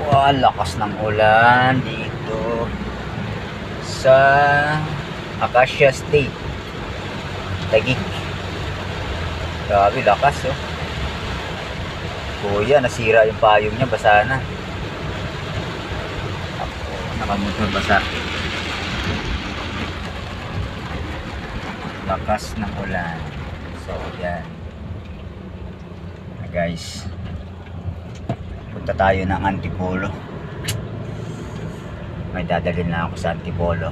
Wow, lakas ng ulan dito sa Acacia State, Taguig. Grabe, lakas oh. Kuya, nasira yung payong niya, basa na. Ako, nakamotor basa. Lakas ng ulan. So, yan. Guys, punta tayo ng Antipolo. May dadalhin na ako sa Antipolo.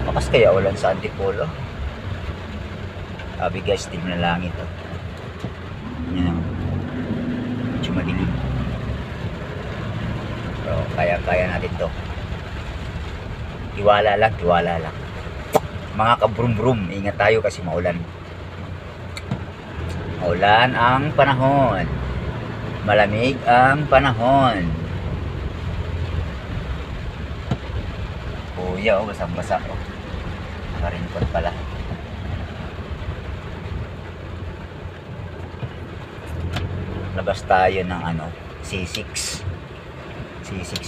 Lakas kaya ulan sa Antipolo. Sabi guys, tignan langit oh. Yan, medyo madilim. So, kaya natin to. Tiwala lang, tiwala lang. Mga kabrum-brum, ingat tayo kasi maulan. Maulan ang panahon. Malamig ang panahon. Kuya oh, basang-basa oh. Nakarinkot pala. Labas tayo ng ano, C6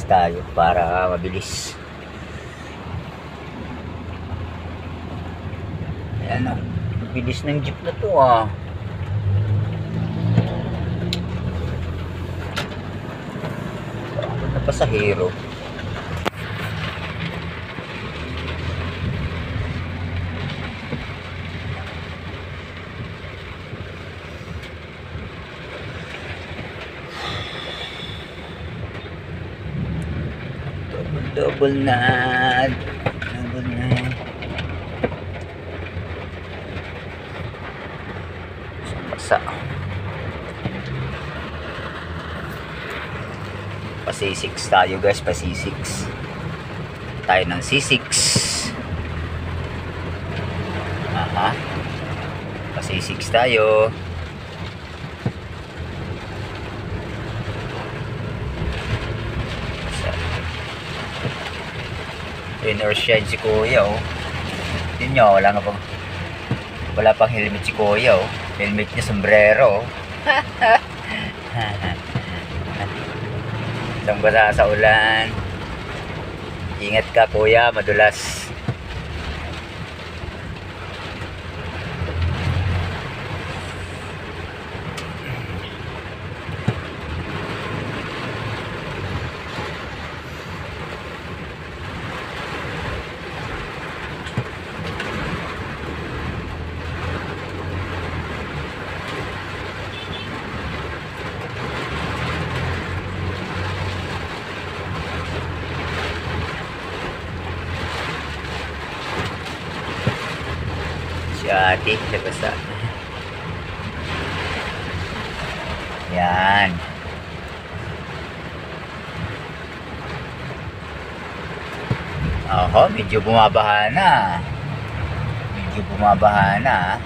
tayo para mabilis. Ayan oh, bilis ng jeep na to ah. Parang na pasahero. Double na. Basa. Pa C6 tayo guys, pa C6. Tayo ng C6. Aha. Pa C6 tayo. Rain or shine si kuya oh. Yun nyo, wala pang helmet si kuya oh. Helmet niya sombrero oh. Isang basa sa ulan. Ingat ka kuya, madulas. Si ate, nabasa. Yan. Oho, medyo bumabaha na. Medyo bumabaha na.